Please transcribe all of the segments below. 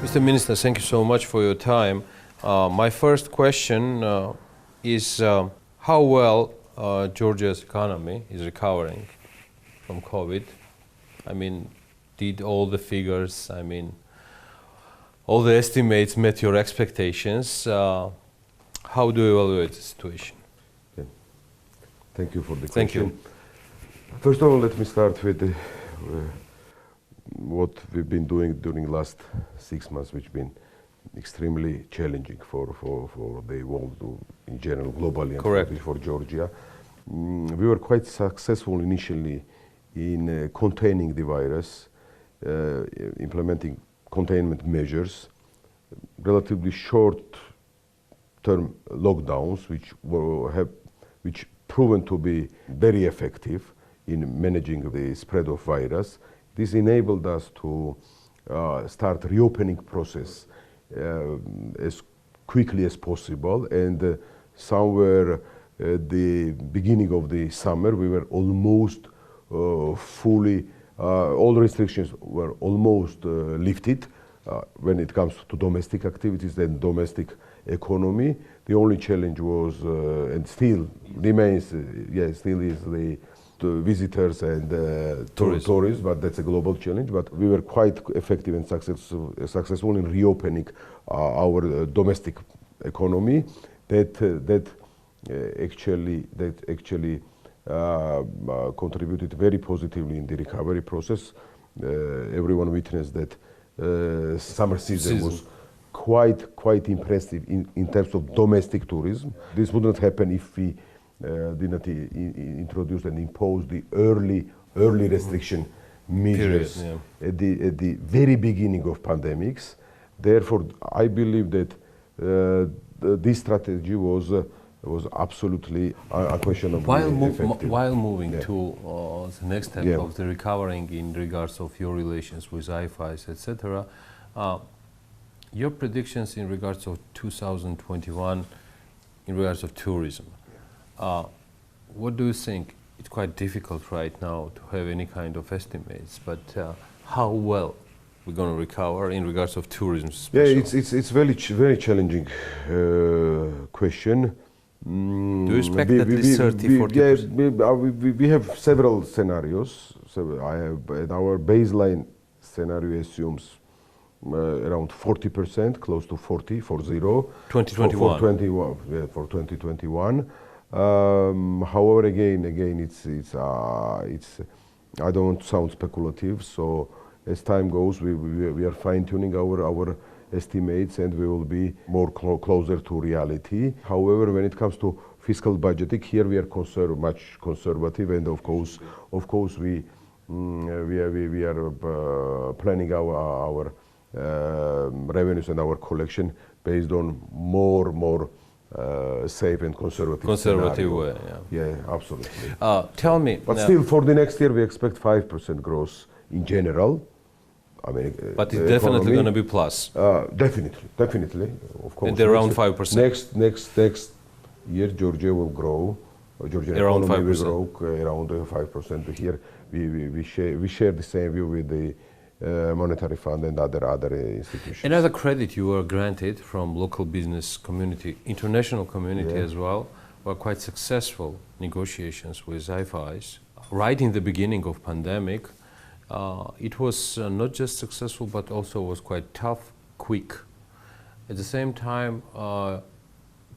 Mr. Minister, thank you so much for your time. My first question is how well Georgia's economy is recovering from COVID. I mean, did all the figures, all the estimates met your expectations? How do you evaluate the situation? Okay. Thank you for the question. Thank you. First of all, let me start with what we've been doing during the last 6 months, which has been extremely challenging for the world in general, globally, and for Georgia. We were quite successful initially in containing the virus, implementing containment measures, relatively short-term lockdowns, which proven to be very effective in managing the spread of virus. This enabled us to start reopening process as quickly as possible, and somewhere at the beginning of the summer we were almost fully, all restrictions were almost lifted when it comes to domestic activities and domestic economy. The only challenge was, and still remains, still is the visitors and tourists, but that's a global challenge. But we were quite effective and successful in reopening our domestic economy. That actually contributed very positively in the recovery process. Everyone witnessed that summer season was quite impressive in terms of domestic tourism. This wouldn't happen if we did not introduce and impose the early restriction measures at the very beginning of pandemics. Therefore, I believe that this strategy was absolutely unquestionably effective. While moving to the next step of the recovering in regards of your relations with IFIs, etc., your predictions in regards of 2021, in regards of tourism, what do you think? It's quite difficult right now to have any kind of estimates, but how well we're going to recover in regards of tourism? Yeah, it's very challenging question. Do you expect at least 30-40%? We have several scenarios. So our baseline scenario assumes around 40%, close to 40. 2021. For 2021. However, again, it's I don't want to sound speculative. So as time goes, we are fine-tuning our estimates, and we will be more closer to reality. However, when it comes to fiscal budgeting, here we are much conservative, and of course we are planning our revenues and our collection based on more safe and conservative scenario. Way. Yeah, absolutely. Tell me. But still, for the next year, we expect 5% growth in general. But it's definitely going to be plus. Definitely, of course. And around 5%. Next year, Georgia will grow. Georgian around economy 5%. will grow around 5%. Here, we share the same view with the Monetary Fund and other institutions. Another credit you were granted from local business community, international community as well, were quite successful negotiations with IFIs. Right in the beginning of pandemic, it was not just successful, but also was quite tough, quick. At the same time,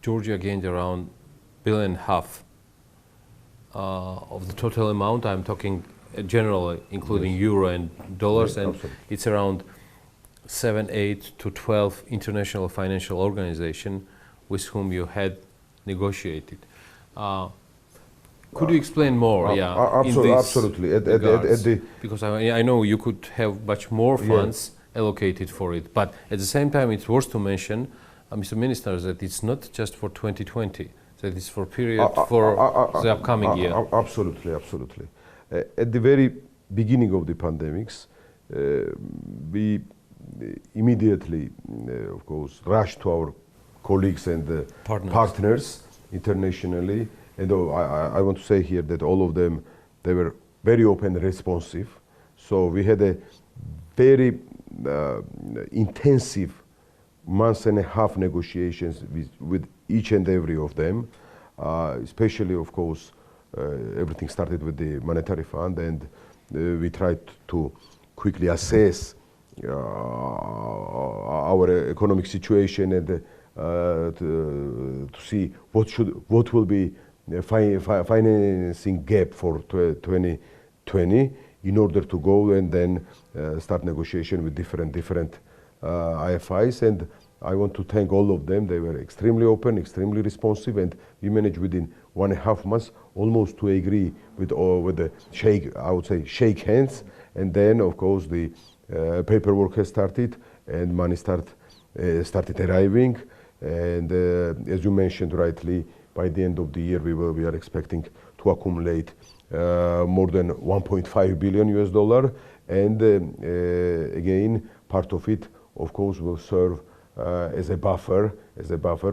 Georgia gained around $1.5 billion of the total amount. I'm talking generally, including euro and dollars, and it's around 7, 8 to 12 international financial organizations with whom you had negotiated. Could you explain more? Absolutely. Because I know you could have much more funds allocated for it, but at the same time, it's worth to mention, Mr. Minister, that it's not just for 2020. That it's for period for the upcoming year. Absolutely. At the very beginning of the pandemics, we immediately, of course, rushed to our colleagues and partners internationally. And I want to say here that all of them, they were very open and responsive. So we had a very intensive months and a half negotiations with each and every of them, especially, of course, everything started with the monetary fund, and we tried to quickly assess our economic situation and to see what will be the financing gap for 2020 in order to go and then start negotiation with different IFIs. And I want to thank all of them. They were extremely open, extremely responsive, and we managed within 1.5 months almost to agree with the shake hands. And then, of course, the paperwork has started and money started arriving. And as you mentioned rightly, by the end of the year, we are expecting to accumulate more than $1.5 billion US. And again, part of it, of course, will serve as a buffer,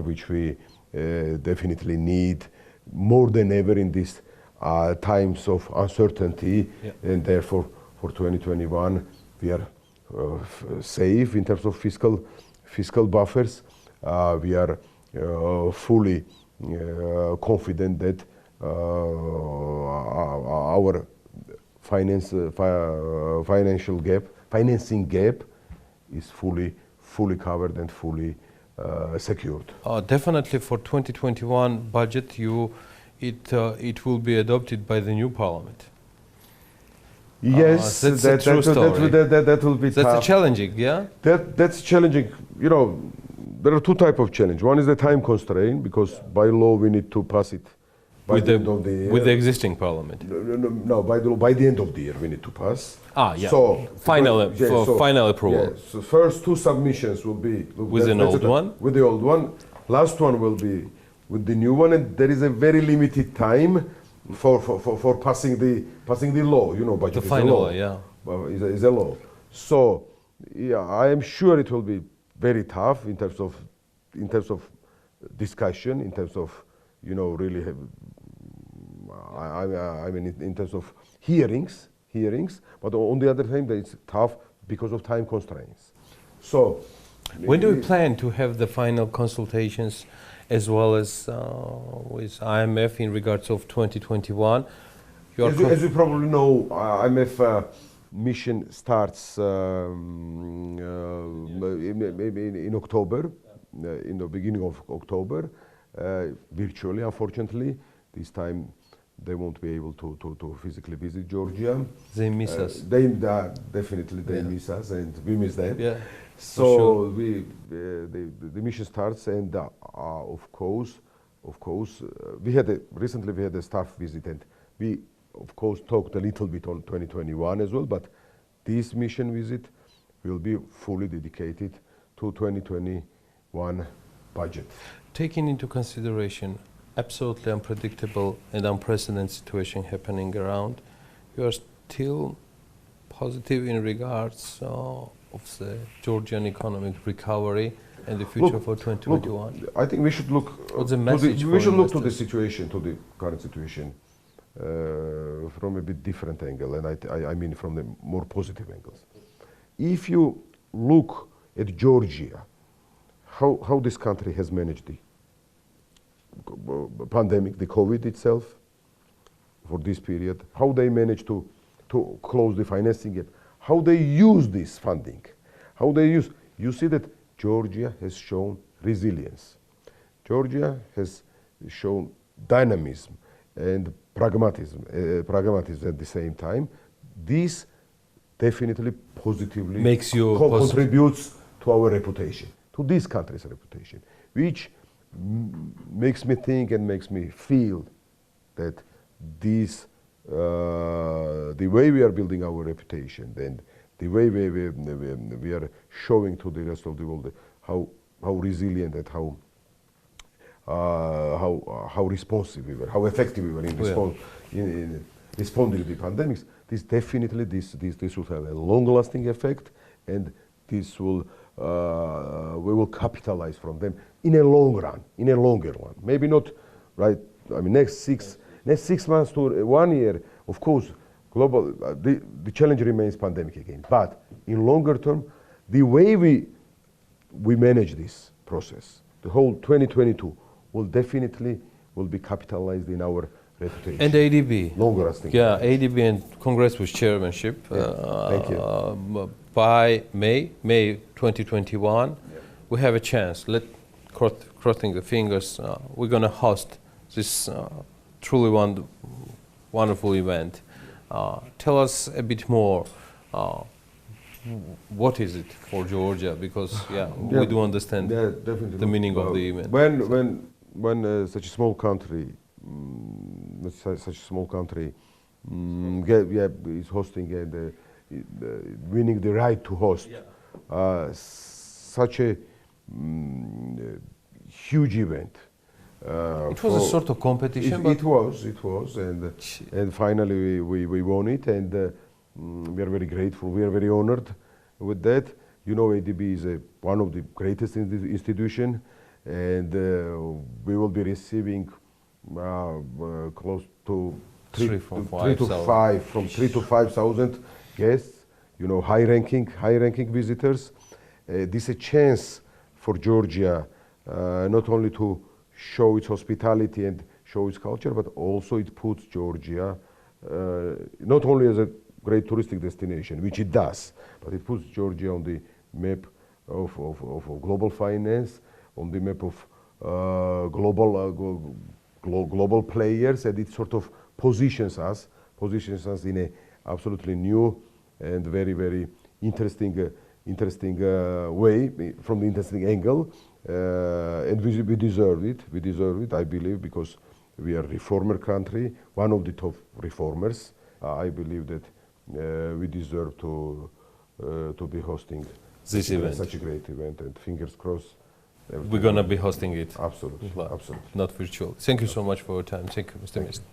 which we definitely need more than ever in these times of uncertainty. Yeah. And therefore, for 2021, we are safe in terms of fiscal buffers. We are fully confident that our financing gap is fully covered and fully secured. Definitely for 2021 budget, it will be adopted by the new parliament. Yes, that's a true story. That will be tough. That's challenging, yeah? That's challenging. You know, there are two types of challenge. One is the time constraint, because by law we need to pass it by the end of the year. With the existing parliament? No, by the end of the year we need to pass. Yeah. So final approval. Yeah, so first two submissions will be with an old one? With the old one. Last one will be with the new one, and there is a very limited time for passing the law. You know, budget the final law, yeah. Is a law. So yeah, I am sure it will be very tough in terms of discussion, in terms of, you know, really have, I mean in terms of hearings, but on the other hand it's tough because of time constraints. So when do we plan to have the final consultations as well as with IMF in regards of 2021? As you probably know, IMF mission starts maybe in October, in the beginning of October, virtually, unfortunately. This time they won't be able to physically visit Georgia. They miss us. Definitely they miss us, and we miss them. Yeah. So the mission starts, and of course, recently we had a staff visit, and we of course talked a little bit on 2021 as well, but this mission visit will be fully dedicated to 2021 budget. Taking into consideration absolutely unpredictable and unprecedented situation happening around, you are still positive in regards of the Georgian economic recovery and the future for 2021? Look, I think we should look to the situation, to the current situation, from a bit different angle, and I mean from the more positive angles. If you look at Georgia, how this country has managed the pandemic, the COVID itself, for this period, how they managed to close the financing gap, how they use this funding, you see that Georgia has shown resilience. Georgia has shown dynamism and pragmatism at the same time. This definitely positively contributes to our reputation, to this country's reputation, which makes me think and makes me feel that this, the way we are building our reputation and the way we are showing to the rest of the world how resilient and how responsive we were, how effective we were in responding to the pandemics. This definitely will have a long-lasting effect, and this will we will capitalize from them in a longer run. Maybe not right. I mean, next six months to 1 year. Of course, global the challenge remains pandemic again. But in longer term, the way we manage this process, the whole 2022 will definitely be capitalized in our reputation. And ADB. Longer lasting. Yeah, ADB and Congress with chairmanship. Thank you. By May 2021, we have a chance. Crossing the fingers, we're going to host this truly wonderful event. Tell us a bit more. What is it for Georgia? Because we do understand the meaning of the event. When such a small country, is hosting and winning the right to host such a huge event. It was a sort of competition. It was, and finally we won it, and we are very grateful. We are very honored with that. You know, ADB is one of the greatest institutions, and we will be receiving close to 3 to 5,000 guests. You know, high-ranking visitors. This is a chance for Georgia not only to show its hospitality and show its culture, but also it puts Georgia not only as a great touristic destination, which it does, but it puts Georgia on the map of global finance, on the map of global players, and it sort of positions us in a absolutely new and very, very interesting way, from the interesting angle, and we deserve it. We deserve it, I believe, because we are a reformer country, one of the top reformers. I believe that we deserve to be hosting this event, such a great event, and fingers crossed. We're going to be hosting it. Absolutely, absolutely. Not virtual. Thank you so much for your time. Thank you, Mr. Minister.